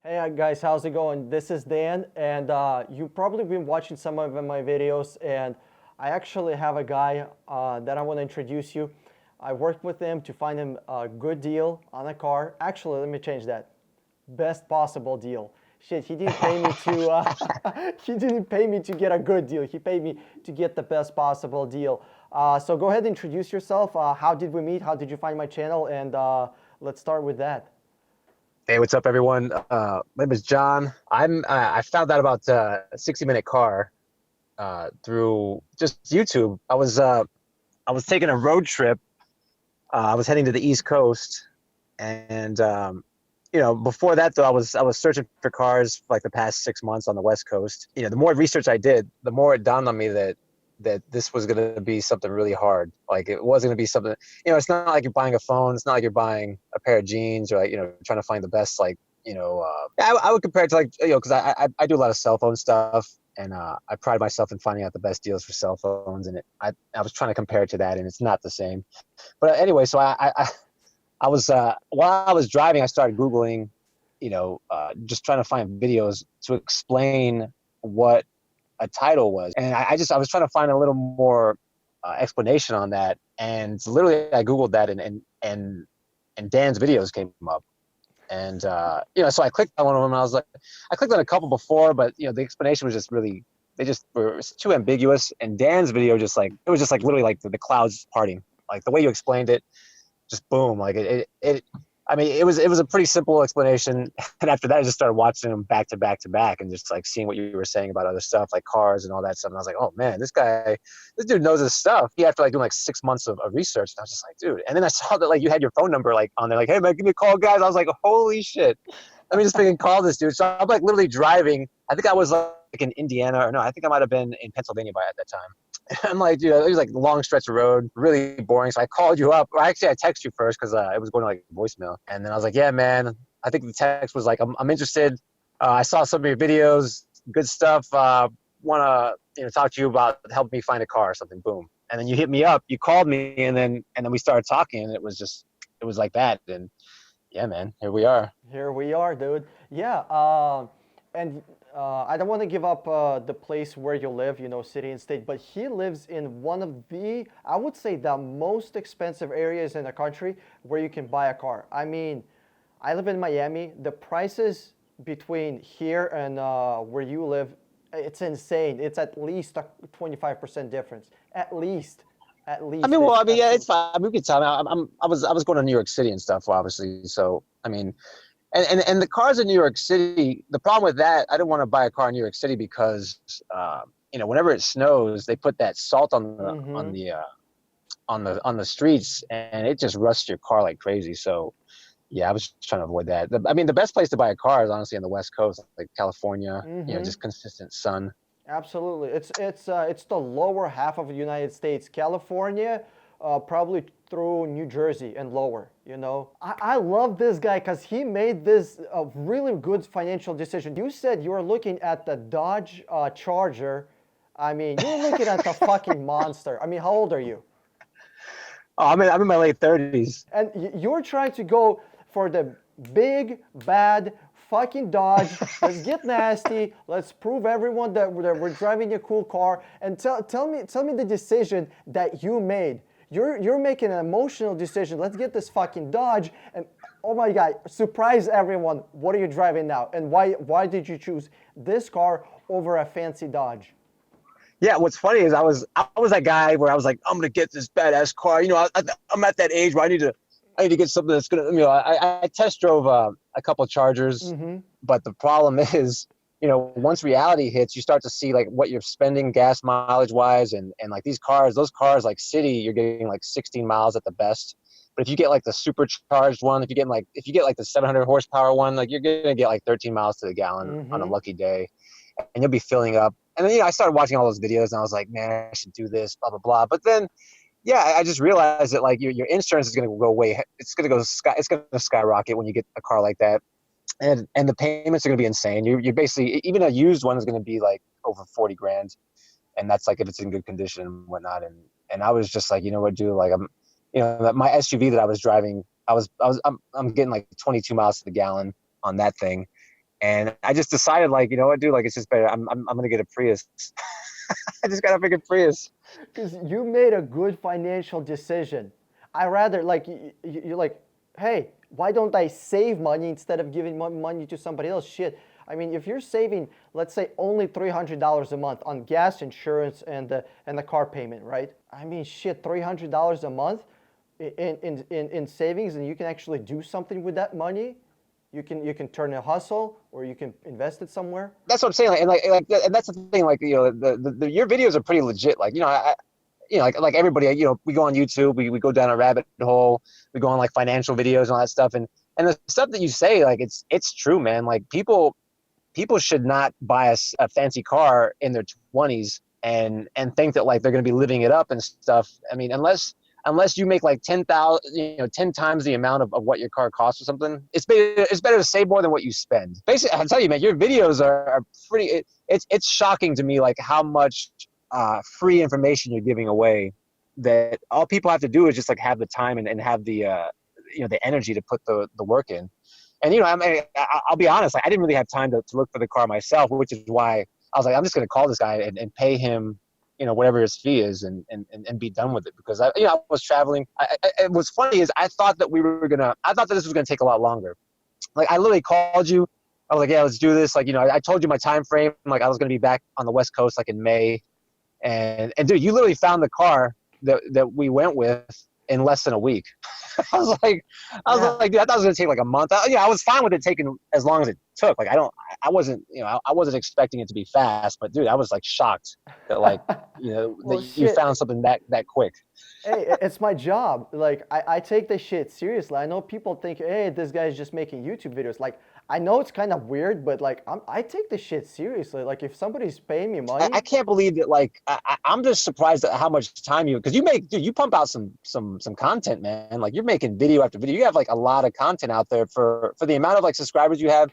Hey guys, how's it going? This is Dan, and you've probably been watching some of my videos, and I actually have a guy that I want to introduce you. I worked with him to find him a good deal on a car. Actually, let me change that. Best possible deal. Shit, he didn't pay me to he didn't pay me to get a good deal. He paid me to get the best possible deal. So go ahead and introduce yourself. How did we meet? How did you find my channel? And let's start with that. Hey, what's up, everyone? My name is John. I found out about 60 Minute Car through just YouTube. I was taking a road trip. I was heading to the East Coast, and before that though, I was searching for cars for like the past 6 months on the West Coast. The more research I did, the more it dawned on me that this was going to be something really hard. Like it wasn't going to be something, it's not like you're buying a phone. It's not like you're buying a pair of jeans or like, trying to find the best, like, I would compare it to like, cause I do a lot of cell phone stuff and I pride myself in finding out the best deals for cell phones. And I was trying to compare it to that and it's not the same. But anyway, so I was, while I was driving, I started Googling, just trying to find videos to explain what a title was, and I was trying to find a little more explanation on that, and literally I googled that, and Dan's videos came up, and so I clicked on one of them, and I clicked on a couple before, but the explanation was just really, they just were too ambiguous, and Dan's video just like, it was just like literally like the clouds parting, like the way you explained it, just boom, like it I mean, it was a pretty simple explanation, and after that, I just started watching them back to back to back, and just like seeing what you were saying about other stuff, like cars and all that stuff. And I was like, oh man, this dude knows his stuff. He after like doing like 6 months of research, and I was just like, dude. And then I saw that like you had your phone number like on there, like, hey man, give me a call, guys. I was like, holy shit, let me just freaking call this dude. So I'm like literally driving. I think I was like in Indiana, or no, I think I might have been in Pennsylvania at that time. I'm like, dude, it was like a long stretch of road, really boring. So I called you up. Or actually, I texted you first because it was going to like voicemail. And then I was like, yeah, man. I think the text was like, I'm interested. I saw some of your videos, good stuff. Want to talk to you about helping me find a car or something. Boom. And then you hit me up. You called me, and then we started talking. And it was like that. And yeah, man, here we are. Here we are, dude. Yeah, and I don't want to give up the place where you live, city and state, but he lives in one of the, I would say, the most expensive areas in the country where you can buy a car. I mean, I live in Miami. The prices between here and where you live, it's insane. It's at least a 25% difference. At least. At I least. mean, well, It's I mean, yeah, it's absolutely. fine. I mean, we could tell. I was going to New York City and stuff, obviously. So, I mean, and the cars in New York City, the problem with that, I didn't want to buy a car in New York City because, whenever it snows, they put that salt Mm-hmm. on the streets, and it just rusts your car like crazy. So, yeah, I was trying to avoid that. I mean, the best place to buy a car is honestly on the West Coast, like California. Mm-hmm. Just consistent sun. Absolutely. It's the lower half of the United States. California, probably through New Jersey and lower. I love this guy because he made this a really good financial decision. You said you were looking at the Dodge Charger. I mean, you were looking at the fucking monster. I mean, how old are you? Oh, I'm in my late 30s. And you're trying to go for the big, bad, fucking Dodge. Let's get nasty. Let's prove everyone that we're driving a cool car. And tell me the decision that you made. You're making an emotional decision. Let's get this fucking Dodge. And oh my God, surprise everyone. What are you driving now? And why did you choose this car over a fancy Dodge? Yeah, what's funny is I was that guy where I was like, I'm gonna get this badass car. I'm at that age where I need to get something that's gonna. I test drove a couple of Chargers, Mm-hmm. but the problem is, once reality hits, you start to see like what you're spending gas mileage wise, and like those cars like city, you're getting like 16 miles at the best. But if you get like the supercharged one, if you get like the 700 horsepower one, like you're gonna get like 13 miles to the gallon on a Mm-hmm. lucky day, and you'll be filling up. And then I started watching all those videos, and I was like, man, I should do this, blah blah blah. But then, yeah, I just realized that like your insurance is going to go way, it's going to skyrocket when you get a car like that, and the payments are going to be insane. You're basically, even a used one is going to be like over 40 grand, and that's like if it's in good condition and whatnot. And I was just like, you know what, dude, like my SUV that I was driving, I'm getting like 22 miles to the gallon on that thing, And I just decided, like, you know what, dude, like, it's just better. I'm gonna get a Prius. I just got a freaking Prius. Because you made a good financial decision. I rather like you're like, hey, why don't I save money instead of giving money to somebody else? Shit. I mean, if you're saving, let's say, only $300 a month on gas, insurance, and the car payment, right? I mean, shit, $300 a month in savings, and you can actually do something with that money. You can turn a hustle, or you can invest it somewhere. That's what I'm saying. Like, and that's the thing. Like, you know, your videos are pretty legit. Like, you know, you know, like everybody, you know, we go on YouTube, we go down a rabbit hole, we go on like financial videos and all that stuff, and the stuff that you say, like, it's true, man. Like, people should not buy a fancy car in their 20s and think that like they're going to be living it up and stuff. I mean, unless you make like 10,000, you know, 10 times the amount of what your car costs or something, it's better to save more than what you spend. Basically, I tell you, man, your videos are pretty. It's shocking to me, like, how much free information you're giving away. That all people have to do is just like have the time and have the you know, the energy to put the work in. And, you know, I mean, I'll be honest, like, I didn't really have time to look for the car myself, which is why I was like, I'm just going to call this guy and pay him, you know, whatever his fee is, and be done with it. Because you know, I was traveling. What's funny is I thought that this was going to take a lot longer. Like, I literally called you. I was like, yeah, let's do this. Like, you know, I told you my time frame. Like, I was going to be back on the West Coast like in May. And dude, you literally found the car that we went with in less than a week. I was like, dude, I thought it was gonna take like a month. I was fine with it taking as long as it took. Like, I wasn't, you know, I wasn't expecting it to be fast, but dude, I was like shocked that, like, you know, Well, that you found something that quick. Hey, it's my job. Like, I take this shit seriously. I know people think, hey, this guy's just making YouTube videos. Like, I know it's kind of weird, but like, I take this shit seriously. Like, if somebody's paying me money, I can't believe that. Like, I'm just surprised at how much time because you pump out some content, man. Like, you're making video after video. You have like a lot of content out there for the amount of like subscribers you have.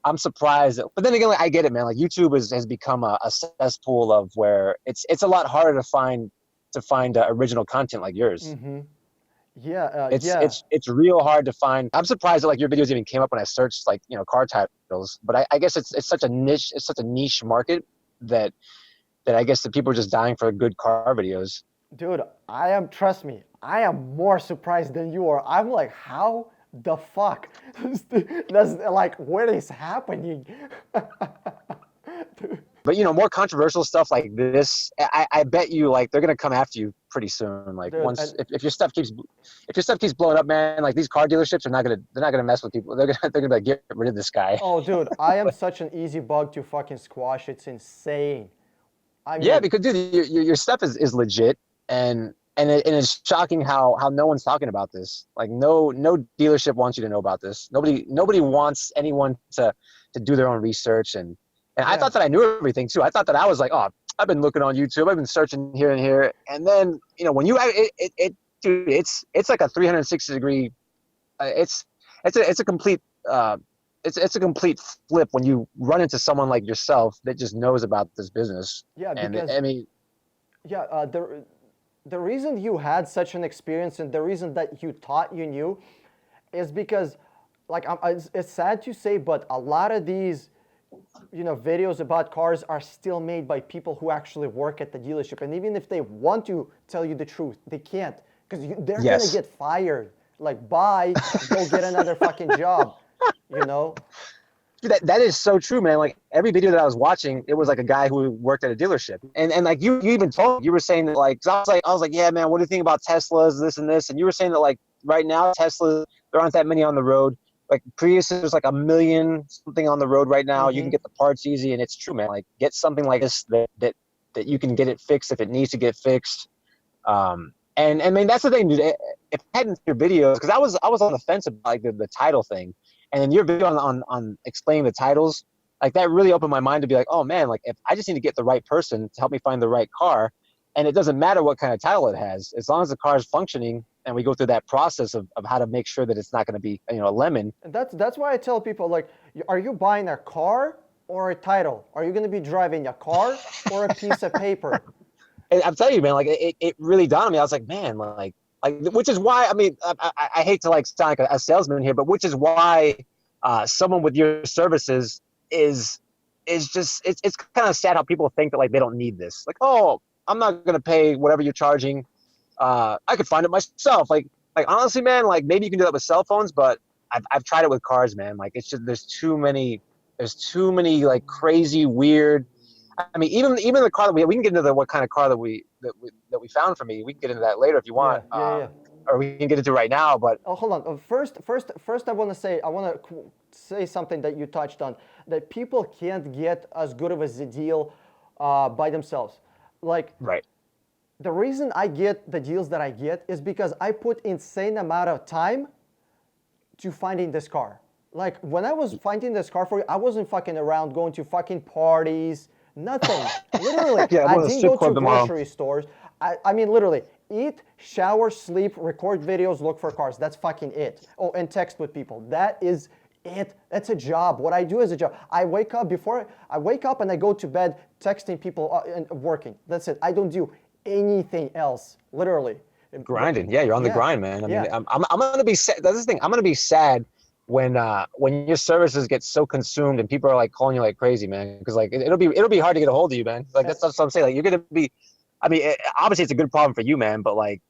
I'm surprised. But then again, like, I get it, man. Like, YouTube has become a cesspool of where it's a lot harder to find original content like yours. mm-hmm. Yeah, yeah. It's real hard to find. I'm surprised that like your videos even came up when I searched, like, you know, car titles. But I guess it's such a niche market that I guess that people are just dying for good car videos. Dude, trust me, I am more surprised than you are. I'm like, how the fuck? That's like, what is happening? But, you know, more controversial stuff like this, I bet you, like, they're gonna come after you pretty soon. Like, Dude, once if your stuff keeps blowing up, man, like, these car dealerships they're not gonna mess with people. They're gonna be like, get rid of this guy. oh, dude, I am such an easy bug to fucking squash. It's insane. I Yeah, mean, because, dude, your stuff is legit, and it's shocking how no one's talking about this. Like, no dealership wants you to know about this. Nobody wants anyone to do their own research. And I thought that I knew everything too. I thought that I was like, oh, I've been looking on YouTube, I've been searching here and here, and then, you know, when you dude, it's like a 360-degree. It's a complete it's a complete flip when you run into someone like yourself that just knows about this business. yeah, And because I mean, yeah, the reason you had such an experience and the reason that you thought you knew is because, like, it's sad to say, but a lot of these, you know, videos about cars are still made by people who actually work at the dealership, and even if they want to tell you the truth, they can't, because they're gonna get fired. Like, bye, go get another fucking job, you know. that is so true, man. Like, every video that I was watching, it was like a guy who worked at a dealership, and like you even you were saying that, like, 'cause I was like, yeah, man, what do you think about Teslas, this and this? And you were saying that, like, right now Teslas, there aren't that many on the road. Like, Prius, there's like 1 million something on the road right now. You can get the parts easy, and it's true, man. Like, get something like this that you can get it fixed if it needs to get fixed. And I mean, that's the thing, dude. If I hadn't seen your videos, because I was on the fence about, like, the title thing, and then your video on explaining the titles, like, that really opened my mind to be like, oh man, like, if I just need to get the right person to help me find the right car, and it doesn't matter what kind of title it has, as long as the car is functioning, and we go through that process of how to make sure that it's not going to be, you know, a lemon. And that's why I tell people, like, are you buying a car or a title? Are you going to be driving a car or a piece of paper? And I'm telling you, man, like, it really dawned on me. I was like, man, like, which is why, I mean, I hate to, like, sound like a salesman here, but which is why someone with your services is just it's kind of sad how people think that like they don't need this. Like, oh, I'm not gonna pay whatever you're charging. I could find it myself. Like honestly, man, like maybe you can do that with cell phones, but I've tried it with cars, man. Like it's just there's too many like crazy weird. I mean, even the car that we can get into the what kind of car that we found for me. We can get into that later if you want, Yeah, yeah, yeah. or we can get into it right now. But Oh, hold on. First, I want to say something that you touched on, that people can't get as good of a deal by themselves. Like, right, the reason I get the deals that I get is because I put insane amount of time to finding this car. Like, when I was finding this car for you, I wasn't fucking around going to fucking parties, nothing. Literally, yeah, I'm I going to didn't strip go to club tomorrow. grocery stores. I mean, literally, eat, shower, sleep, record videos, look for cars. That's fucking it. Oh, and text with people. That is it. That's a job. What I do is a job. I wake up and I go to bed texting people and working. That's it. I don't do anything else, literally. Grinding, yeah, you're on the Yeah, grind, man. I mean, yeah. I'm gonna be sad. That's the thing. I'm gonna be sad when your services get so consumed and people are like calling you like crazy, man. Because like it'll be hard to get a hold of you, man. Like that's what I'm saying. Like you're gonna be. I mean, obviously it's a good problem for you, man. But like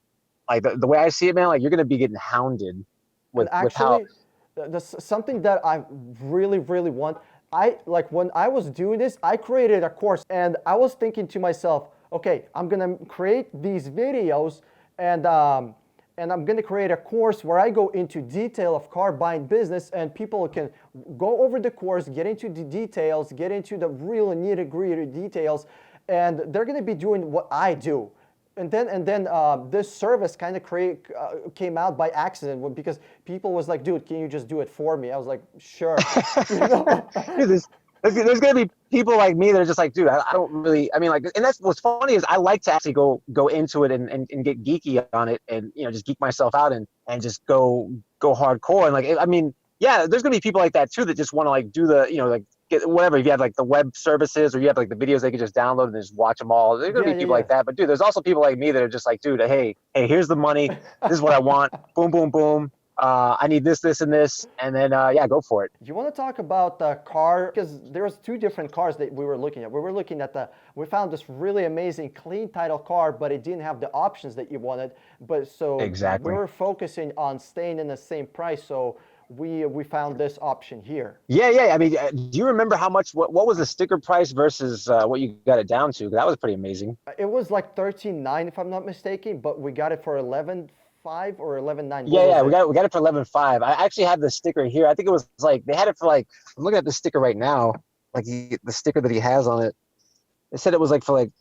the way I see it, man, like you're gonna be getting hounded And with how. actually, something that I really, really want. I like when I was doing this, I created a course, and I was thinking to myself, okay, I'm gonna create these videos, and I'm gonna create a course where I go into detail of car buying business, and people can go over the course, get into the details, get into the real nitty-gritty details, and they're gonna be doing what I do. And then this service kind of came out by accident because people was like, dude, can you just do it for me? I was like, sure. You know? Dude, there's gonna be people like me that are just like, dude, I don't really. I mean, like, and that's what's funny is I like to actually go into it and get geeky on it and just geek myself out and just go hardcore and like I mean, yeah, there's gonna be people like that too that just want to like do the like get whatever. If you have like the web services or you have like the videos they can just download and just watch them all. There's gonna Yeah, be yeah, people yeah. like that, but dude, there's also people like me that are just like, dude, hey, here's the money. This is what I want. Boom, boom, boom. I need this, and this, and then yeah, go for it. You want to talk about the car? Because there was two different cars that we were looking at. We found this really amazing clean title car, but it didn't have the options that you wanted. But so we Exactly. were focusing on staying in the same price. So we found this option here. Yeah. I mean, do you remember how much? What was the sticker price versus what you got it down to? That was pretty amazing. It was like 13.9 if I'm not mistaken, but we got it for 11.5 or 11.9. What Yeah, was we it? got it for 11.5. I actually have the sticker here. I think it was like they had it for like I'm looking at the sticker right now, like the sticker that he has on it. They said it was like for like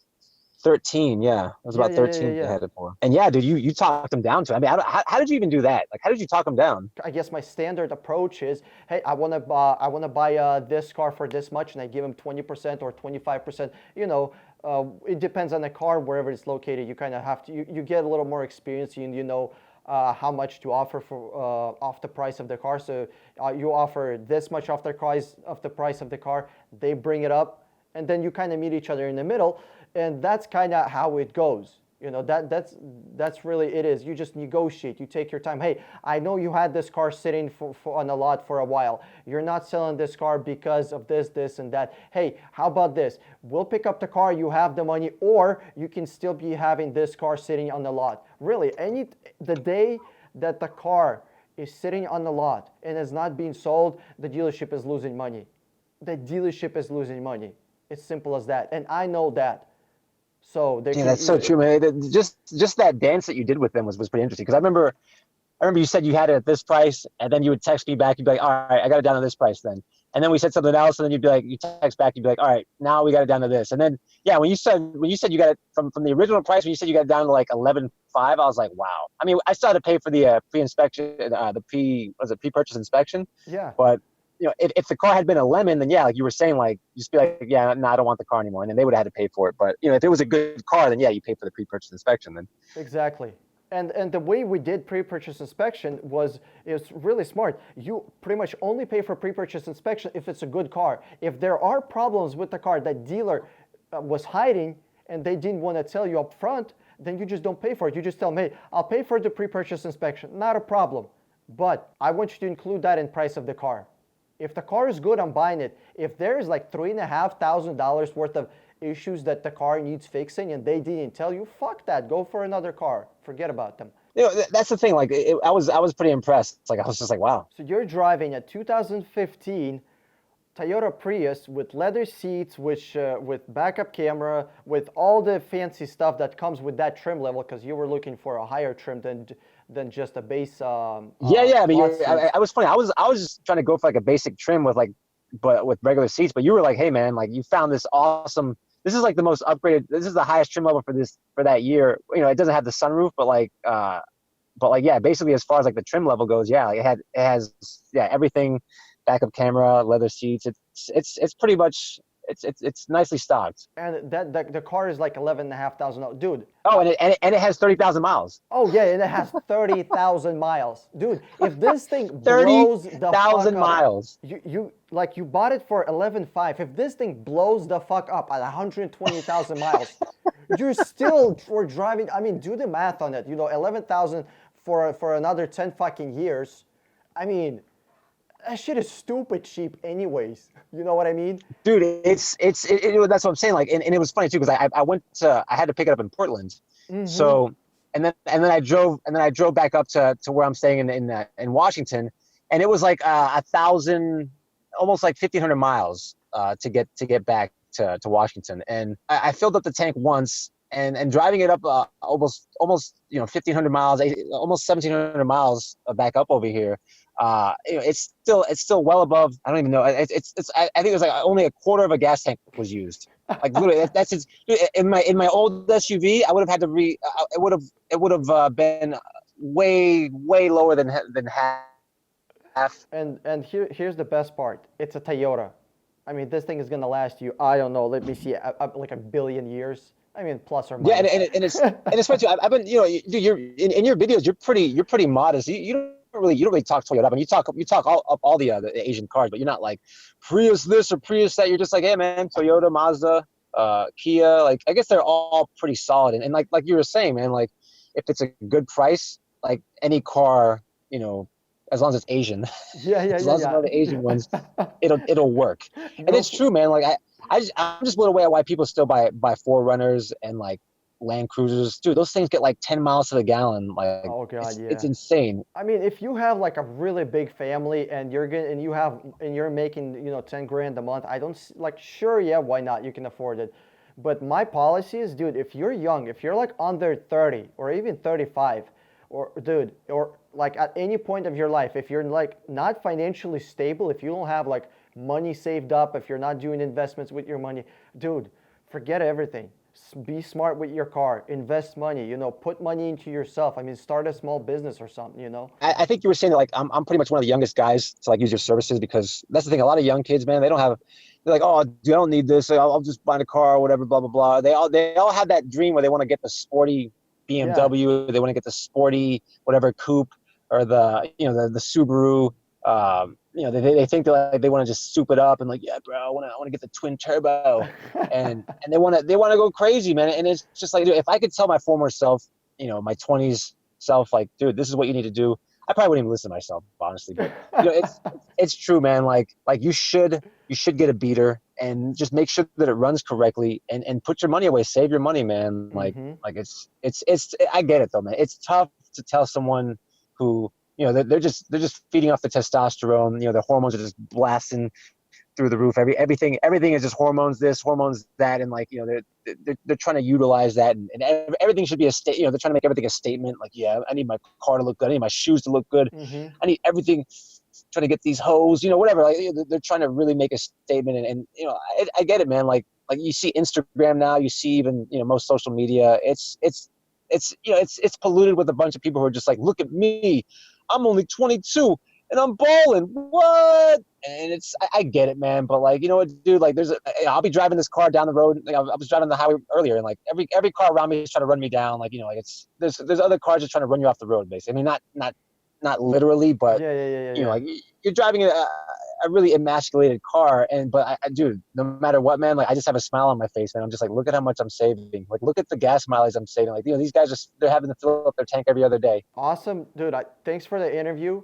13. Yeah, it was Yeah, about yeah, yeah, yeah, 13 they yeah. had it for. And yeah, dude, you talked him down to. I mean, how did you even do that? Like, how did you talk him down? I guess my standard approach is, hey, I want to buy this car for this much, and I give him 20% or 25%. It depends on the car, wherever it's located. You kind of have to, you get a little more experience, you know how much to offer for off the price of the car. So you offer this much off the price of the car. They bring it up, and then you kind of meet each other in the middle, and that's kind of how it goes. That's really it is. You just negotiate. You take your time. Hey, I know you had this car sitting for on a lot for a while. You're not selling this car because of this, and that. Hey, how about this? We'll pick up the car. You have the money, or you can still be having this car sitting on the lot. Really, the day that the car is sitting on the lot and is not being sold, the dealership is losing money. The dealership is losing money. It's simple as that, and I know that. So they Yeah, can. that's so true, man. Just that dance that you did with them was pretty interesting because I remember you said you had it at this price, and then you would text me back. You'd be like, "All right, I got it down to this price then." And then we said something else, and then you'd be like, you text back, you'd be like, "All right, now we got it down to this." And then yeah, when you said you got it from the original price, when you said you got it down to like 11.5, I was like, "Wow." I mean, I still had to pay for the pre-inspection, the pre-purchase inspection, Yeah, but if the car had been a lemon, then yeah, like you were saying, like just be like, yeah, no, I don't want the car anymore, and then they would have had to pay for it. But if it was a good car, then yeah, you pay for the pre-purchase inspection then. exactly. And the way we did pre-purchase inspection is really smart. You pretty much only pay for pre-purchase inspection if it's a good car. If there are problems with the car that dealer was hiding and they didn't want to tell you up front, then you just don't pay for it. You just tell them, hey, I'll pay for the pre-purchase inspection. Not a problem. But I want you to include that in price of the car. If the car is good, I'm buying it. If there is like $3,500 worth of issues that the car needs fixing and they didn't tell you, fuck that. Go for another car. Forget about them. That's the thing. Like, I was pretty impressed. Like, I was just like, wow. So you're driving a 2015 Toyota Prius with leather seats, with backup camera, with all the fancy stuff that comes with that trim level, because you were looking for a higher trim than just a base. Yeah. I mean, cloth seats. I was funny. I was just trying to go for like a basic trim with like, but with regular seats. But you were like, hey man, like you found this awesome. This is like the most upgraded. This is the highest trim level for that year. It doesn't have the sunroof, but like yeah, basically as far as like the trim level goes, yeah, like it has yeah everything, backup camera, leather seats. It's pretty much it's nicely stocked. And the car is like $11,500, dude. Oh, and it has 30,000 miles. Oh yeah, and it has 30,000 miles, dude. If this thing Thirty blows the fuck thousand up, miles. you bought it for 11.5. If this thing blows the fuck up at 120,000 miles, you're still for driving. I mean, do the math on it. 11,000 for another 10 fucking years. I mean, that shit is stupid cheap, anyways. You know what I mean? Dude, that's what I'm saying. Like, and it was funny too because I had to pick it up in Portland, so and then I drove back up to where I'm staying in Washington, and it was like 1,000, almost like 1,500 miles to get back to Washington, and I filled up the tank once. And driving it up almost 1,500 miles, almost 1,700 miles back up over here, it's still well above. I don't even know. I think it was like only a quarter of a gas tank was used. Like literally, that's just, in my old SUV. I would have had to it would have been way lower than half. And here's the best part. It's a Toyota. I mean, this thing is gonna last you. I don't know. Let me see. Like a billion years. I mean, plus or minus. Yeah, and it's funny too. I've been, dude, you're in your videos. You're pretty modest. You don't really talk Toyota. I mean, you talk all the Asian cars, but you're not like Prius this or Prius that. You're just like, hey man, Toyota, Mazda, Kia. Like, I guess they're all pretty solid. And like you were saying, man, like if it's a good price, like any car, as long as it's Asian, Yeah. as long as it's one of the Asian ones, it'll work. And it's true, man. Like I'm just blown away at why people still buy 4Runners and like Land Cruisers. Dude, those things get like 10 miles to the gallon. Like, oh god, it's insane. I mean, if you have like a really big family and you're making 10 grand a month, I don't like, sure, yeah, why not? You can afford it. But my policy is, dude, if you're young, if you're like under 30 or even 35, or like at any point of your life, if you're like not financially stable, if you don't have like money saved up, if you're not doing investments with your money, dude, forget everything. Be smart with your car, invest money, put money into yourself. I mean, start a small business or something. I think you were saying that, like, I'm pretty much one of the youngest guys to like use your services, because that's the thing. A lot of young kids, man, they're like, oh, dude, I don't need this. I'll just buy a car or whatever, blah, blah, blah. They all have that dream where they want to get the sporty BMW. Yeah. They want to get the sporty, whatever, coupe, or the Subaru. They think that they want to just soup it up and like, yeah, bro, I want to get the twin turbo, and they want to go crazy, man. And it's just like, dude, if I could tell my former self, my 20s self, like, dude, this is what you need to do, I probably wouldn't even listen to myself, honestly. But it's true, man. Like you should get a beater and just make sure that it runs correctly, and put your money away, save your money, man. Like it's I get it though, man. It's tough to tell someone who, they're just feeding off the testosterone. Their hormones are just blasting through the roof. Everything is just hormones this, hormones that, and like, they're trying to utilize that, and everything should be a state. They're trying to make everything a statement. Like, yeah, I need my car to look good. I need my shoes to look good. I need everything. Trying to get these hoes, whatever. Like, they're trying to really make a statement, and I get it, man. Like you see Instagram now, you see even most social media. It's polluted with a bunch of people who are just like, look at me, I'm only 22 and I'm balling. What? And I get it, man. But like, you know what, dude? Like, I'll be driving this car down the road. Like, I was driving the highway earlier, and like every car around me is trying to run me down. Like, like there's other cars just trying to run you off the road, basically. I mean, not literally, but yeah. Like, you're driving a really emasculated car, but dude, no matter what, man, like, I just have a smile on my face, man. I'm just like, look at how much I'm saving. Like, look at the gas mileage I'm saving. Like, these guys they're having to fill up their tank every other day. Awesome, dude. Thanks for the interview.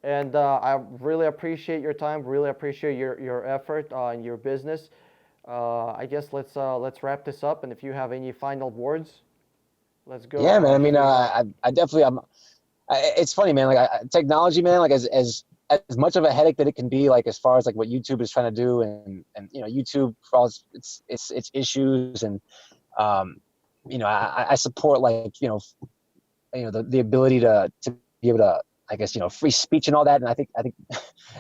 And I really appreciate your time. Really appreciate your effort in your business. I guess let's wrap this up. And if you have any final words, let's go. Yeah, man. I mean, Shoot it off. I definitely, it's funny, man. Like technology, man. Like as much of a headache that it can be, like as far as like what YouTube is trying to do, and you know, YouTube for all its issues, and um, you know, I support like the ability to be able to, I guess, free speech and all that. And I think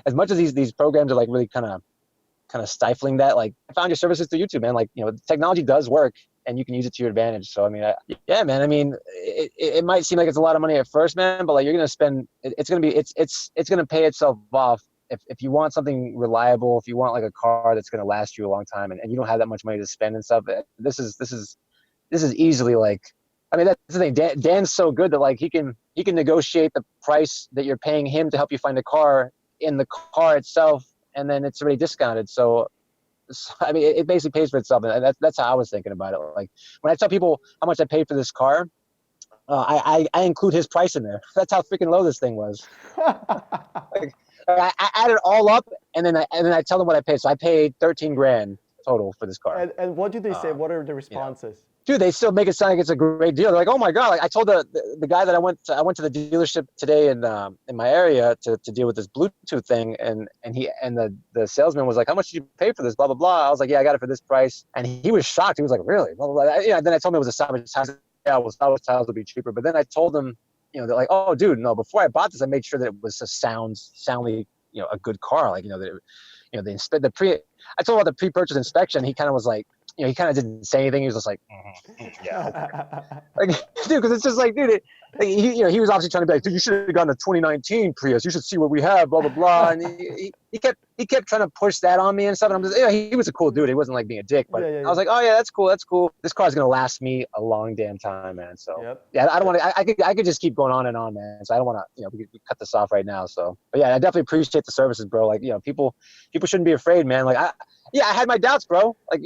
as much as these programs are like really kind of stifling that, like I found your services through YouTube, man. Like, technology does work and you can use it to your advantage. So, I mean, yeah, man, I mean, it might seem like it's a lot of money at first, man, but like you're going to spend, it's going to be, it's going to pay itself off. If you want something reliable, if you want like a car that's going to last you a long time, and you don't have that much money to spend and stuff, this is easily like, I mean, that's the thing. Dan's so good that like he can negotiate the price that you're paying him to help you find a car in the car itself, and then it's already discounted. So I mean, it basically pays for itself, and that's how I was thinking about it. Like when I tell people how much I paid for this car, I include his price in there. That's how freaking low this thing was. Like, I add it all up, and then I tell them what I paid. So I paid 13 grand total for this car. And what do they say? What are the responses? Dude, they still make it sound like it's a great deal. They're like, "Oh my god!" Like I told the guy that I went to the dealership today in my area to deal with this Bluetooth thing, and the salesman was like, "How much did you pay for this?" Blah blah blah. I was like, "Yeah, I got it for this price," and he was shocked. He was like, "Really?" Blah blah blah. Yeah. Then I told him it was a salvage tiles. Yeah, well, salvage tiles would be cheaper. But then I told them, they're like, "Oh, dude, no. Before I bought this, I made sure that it was a soundly, a good car. Like, the pre. I told him about the pre-purchase inspection. He kind of was like, he kind of didn't say anything. He was just like, yeah. Like, dude, because it's just like, dude, he was obviously trying to be like, dude, you should have gotten a 2019 Prius. You should see what we have, blah, blah, blah. And he kept trying to push that on me and stuff. And I'm just, he was a cool dude. He wasn't like being a dick. But I was like, oh, yeah, that's cool. That's cool. This car's going to last me a long damn time, man. So, yeah, I don't want to, I could just keep going on and on, man. So I don't want to, we cut this off right now. So, but yeah, I definitely appreciate the services, bro. Like, people shouldn't be afraid, man. Like, I had my doubts, bro. Like,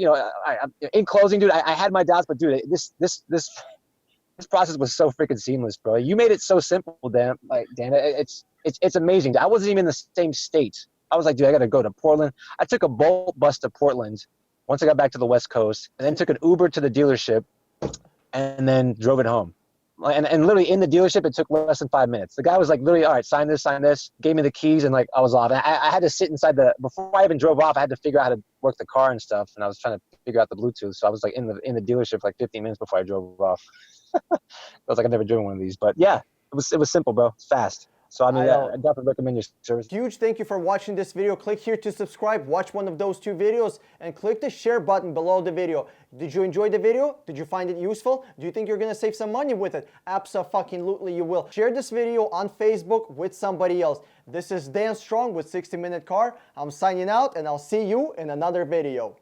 in closing, dude, I had my doubts, but dude, this process was so freaking seamless, bro. You made it so simple, Dan. Like, Dan, it's amazing. I wasn't even in the same state. I was like, dude, I got to go to Portland. I took a Bolt bus to Portland once I got back to the West Coast, and then took an Uber to the dealership, and then drove it home. And literally in the dealership, it took less than 5 minutes. The guy was like, literally, all right, sign this, gave me the keys, and like I was off. And I had to sit inside before I even drove off, I had to figure out how to work the car and stuff. And I was trying to figure out the Bluetooth. So I was like in the dealership for like 15 minutes before I drove off. I was like, I've never driven one of these, but yeah, it was simple, bro. It's fast. So I mean, I definitely recommend your service. Huge thank you for watching this video. Click here to subscribe, watch one of those 2 videos, and click the share button below the video. Did you enjoy the video? Did you find it useful? Do you think you're gonna save some money with it? Abso-fucking-lutely you will. Share this video on Facebook with somebody else. This is Dan Strong with 60 Minute Car. I'm signing out, and I'll see you in another video.